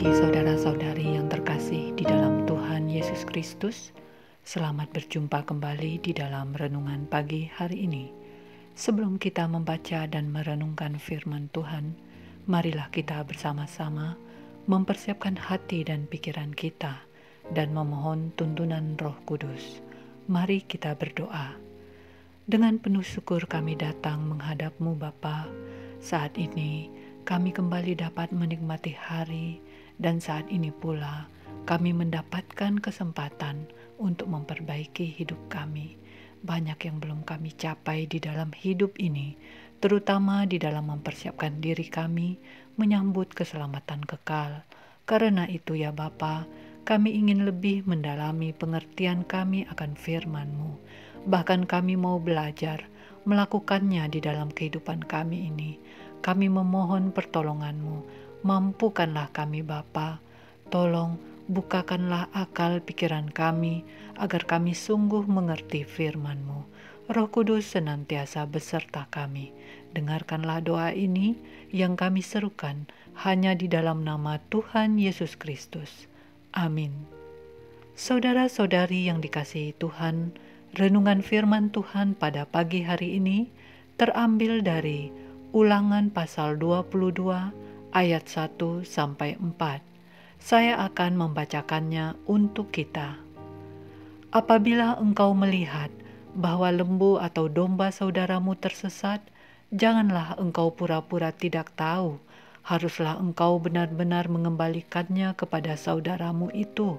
pagi saudara-saudari yang terkasih di dalam Tuhan Yesus Kristus. Selamat berjumpa kembali di dalam renungan pagi hari ini. Sebelum kita membaca dan merenungkan firman Tuhan, marilah kita bersama-sama mempersiapkan hati dan pikiran kita dan memohon tuntunan Roh Kudus. Mari kita berdoa. Dengan penuh syukur kami datang menghadap-Mu Bapa. Saat ini kami kembali dapat menikmati hari, dan saat ini pula kami mendapatkan kesempatan untuk memperbaiki hidup kami. Banyak yang belum kami capai di dalam hidup ini, terutama di dalam mempersiapkan diri kami menyambut keselamatan kekal. Karena itu ya Bapa, kami ingin lebih mendalami pengertian kami akan firman-Mu. Bahkan kami mau belajar melakukannya di dalam kehidupan kami ini. Kami memohon pertolongan-Mu. Mampukanlah kami Bapa. Tolong bukakanlah akal pikiran kami agar kami sungguh mengerti firman-Mu. Roh Kudus senantiasa beserta kami. Dengarkanlah doa ini yang kami serukan hanya di dalam nama Tuhan Yesus Kristus. Amin. Saudara-saudari yang dikasihi Tuhan, renungan firman Tuhan pada pagi hari ini terambil dari Ulangan pasal 22 ayat 1-4. Saya akan membacakannya untuk kita. Apabila engkau melihat bahwa lembu atau domba saudaramu tersesat, janganlah engkau pura-pura tidak tahu. Haruslah engkau benar-benar mengembalikannya kepada saudaramu itu.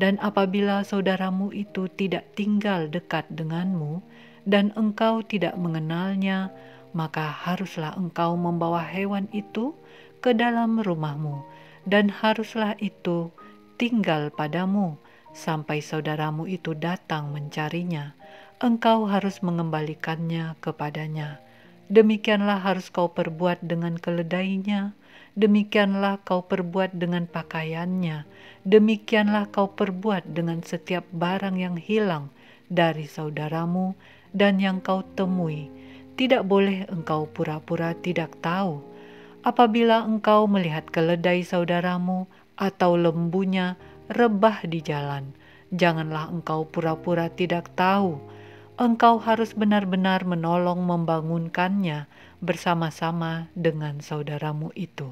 Dan apabila saudaramu itu tidak tinggal dekat denganmu, dan engkau tidak mengenalnya, maka haruslah engkau membawa hewan itu ke dalam rumahmu, dan haruslah itu tinggal padamu sampai saudaramu itu datang mencarinya. Engkau harus mengembalikannya kepadanya. Demikianlah harus kau perbuat dengan keledainya, demikianlah kau perbuat dengan pakaiannya, demikianlah kau perbuat dengan setiap barang yang hilang dari saudaramu dan yang kau temui. Tidak boleh engkau pura-pura tidak tahu. Apabila engkau melihat keledai saudaramu atau lembunya rebah di jalan, janganlah engkau pura-pura tidak tahu. Engkau harus benar-benar menolong membangunkannya bersama-sama dengan saudaramu itu.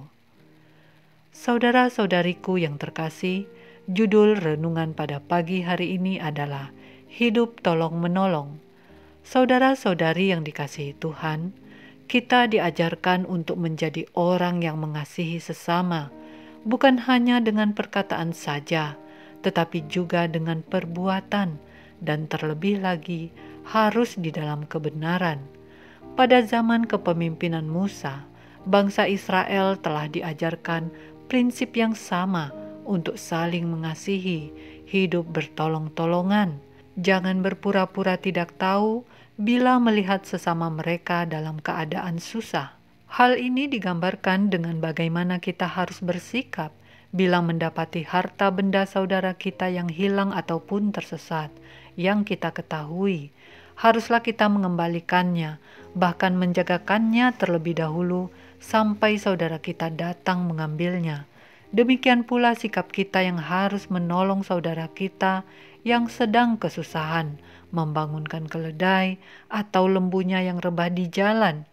Saudara-saudariku yang terkasih, judul renungan pada pagi hari ini adalah Hidup Tolong Menolong. Saudara-saudari yang dikasihi Tuhan, kita diajarkan untuk menjadi orang yang mengasihi sesama, bukan hanya dengan perkataan saja, tetapi juga dengan perbuatan, dan terlebih lagi harus di dalam kebenaran. Pada zaman kepemimpinan Musa, bangsa Israel telah diajarkan prinsip yang sama untuk saling mengasihi, hidup bertolong-tolongan. Jangan berpura-pura tidak tahu bila melihat sesama mereka dalam keadaan susah. Hal ini digambarkan dengan bagaimana kita harus bersikap bila mendapati harta benda saudara kita yang hilang ataupun tersesat, yang kita ketahui. Haruslah kita mengembalikannya, bahkan menjagakannya terlebih dahulu sampai saudara kita datang mengambilnya. Demikian pula sikap kita yang harus menolong saudara kita yang sedang kesusahan, membangunkan keledai atau lembunya yang rebah di jalan.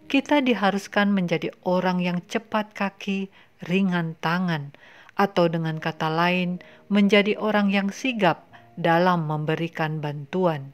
Kita diharuskan menjadi orang yang cepat kaki, ringan tangan, atau dengan kata lain, menjadi orang yang sigap dalam memberikan bantuan.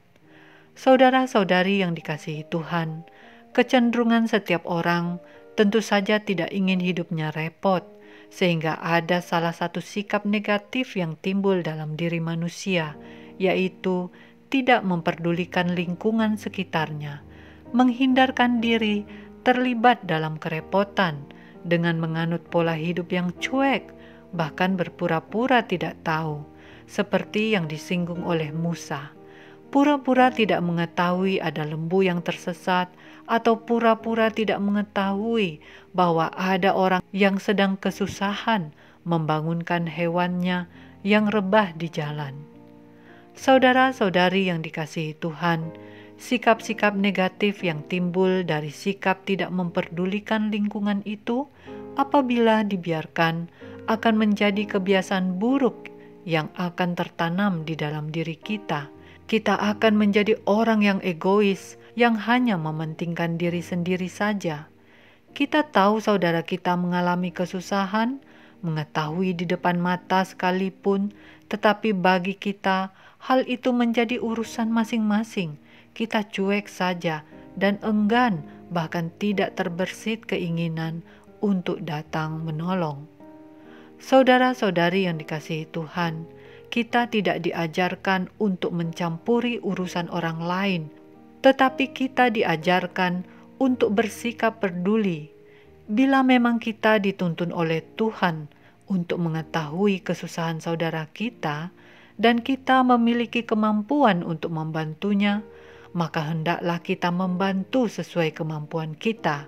Saudara-saudari yang dikasihi Tuhan, kecenderungan setiap orang tentu saja tidak ingin hidupnya repot, sehingga ada salah satu sikap negatif yang timbul dalam diri manusia, yaitu tidak memperdulikan lingkungan sekitarnya, menghindarkan diri terlibat dalam kerepotan dengan menganut pola hidup yang cuek, bahkan berpura-pura tidak tahu, seperti yang disinggung oleh Musa. Pura-pura tidak mengetahui ada lembu yang tersesat, atau pura-pura tidak mengetahui bahwa ada orang yang sedang kesusahan membangunkan hewannya yang rebah di jalan. Saudara-saudari yang dikasihi Tuhan, sikap-sikap negatif yang timbul dari sikap tidak memperdulikan lingkungan itu, apabila dibiarkan, akan menjadi kebiasaan buruk yang akan tertanam di dalam diri kita. Kita akan menjadi orang yang egois, yang hanya mementingkan diri sendiri saja. Kita tahu saudara kita mengalami kesusahan, mengetahui di depan mata sekalipun, tetapi bagi kita hal itu menjadi urusan masing-masing. Kita cuek saja dan enggan, bahkan tidak terbersit keinginan untuk datang menolong. Saudara-saudari yang dikasihi Tuhan, kita tidak diajarkan untuk mencampuri urusan orang lain, tetapi kita diajarkan untuk bersikap peduli. Bila memang kita dituntun oleh Tuhan untuk mengetahui kesusahan saudara kita, dan kita memiliki kemampuan untuk membantunya, maka hendaklah kita membantu sesuai kemampuan kita.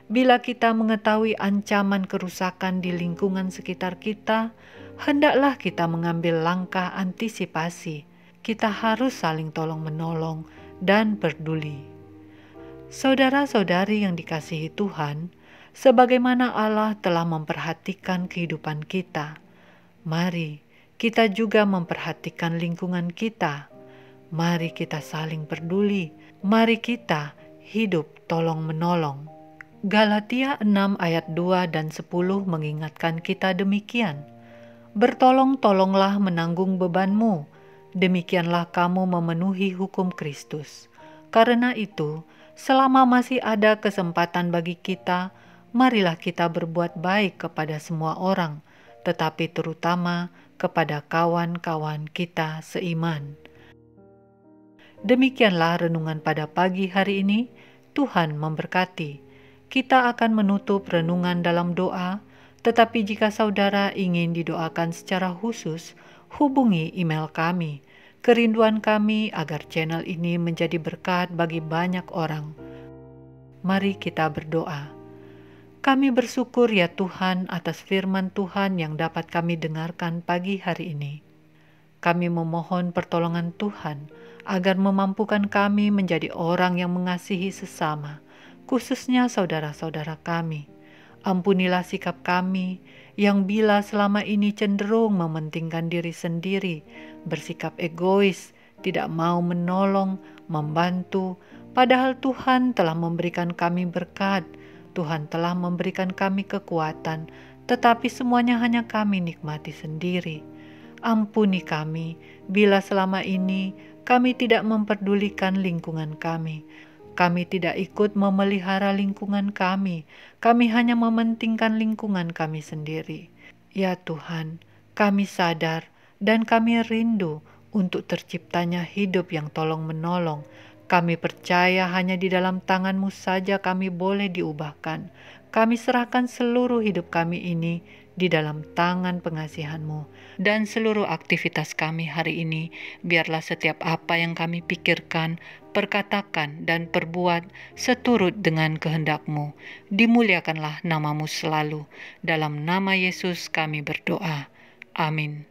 Bila kita mengetahui ancaman kerusakan di lingkungan sekitar kita, hendaklah kita mengambil langkah antisipasi. Kita harus saling tolong-menolong dan peduli. Saudara-saudari yang dikasihi Tuhan, sebagaimana Allah telah memperhatikan kehidupan kita, mari kita juga memperhatikan lingkungan kita. Mari kita saling peduli. Mari kita hidup tolong-menolong. Galatia 6 ayat 2 dan 10 mengingatkan kita demikian. Bertolong-tolonglah menanggung bebanmu, demikianlah kamu memenuhi hukum Kristus. Karena itu, selama masih ada kesempatan bagi kita, marilah kita berbuat baik kepada semua orang, tetapi terutama kepada kawan-kawan kita seiman. Demikianlah renungan pada pagi hari ini. Tuhan memberkati. Kita akan menutup renungan dalam doa, tetapi jika saudara ingin didoakan secara khusus, hubungi email kami. Kerinduan kami agar channel ini menjadi berkat bagi banyak orang. Mari kita berdoa. Kami bersyukur ya Tuhan atas firman Tuhan yang dapat kami dengarkan pagi hari ini. Kami memohon pertolongan Tuhan agar memampukan kami menjadi orang yang mengasihi sesama, khususnya saudara-saudara kami. Ampunilah sikap kami yang bila selama ini cenderung mementingkan diri sendiri, bersikap egois, tidak mau menolong, membantu, padahal Tuhan telah memberikan kami berkat, Tuhan telah memberikan kami kekuatan, tetapi semuanya hanya kami nikmati sendiri. Ampuni kami bila selama ini kami tidak memperdulikan lingkungan kami. Kami tidak ikut memelihara lingkungan kami. Kami hanya mementingkan lingkungan kami sendiri. Ya Tuhan, kami sadar dan kami rindu untuk terciptanya hidup yang tolong-menolong. Kami percaya hanya di dalam tangan-Mu saja kami boleh diubahkan. Kami serahkan seluruh hidup kami ini di dalam tangan pengasihan-Mu. Dan seluruh aktivitas kami hari ini, biarlah setiap apa yang kami pikirkan, perkatakan, dan perbuat seturut dengan kehendak-Mu. Dimuliakanlah nama-Mu selalu. Dalam nama Yesus kami berdoa. Amin.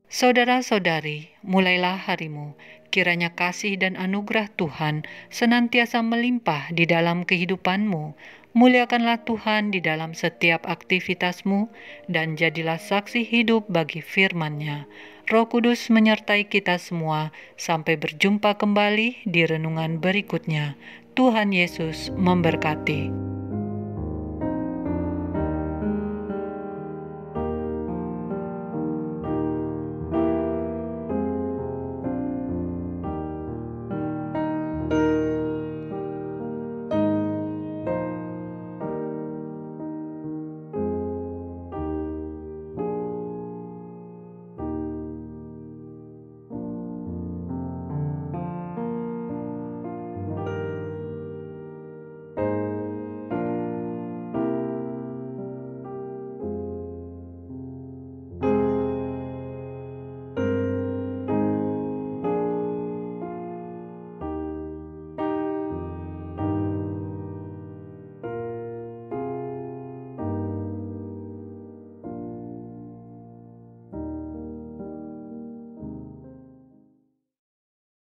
Saudara-saudari, mulailah harimu. Kiranya kasih dan anugerah Tuhan senantiasa melimpah di dalam kehidupanmu. Muliakanlah Tuhan di dalam setiap aktivitasmu dan jadilah saksi hidup bagi firman-Nya. Roh Kudus menyertai kita semua sampai berjumpa kembali di renungan berikutnya. Tuhan Yesus memberkati.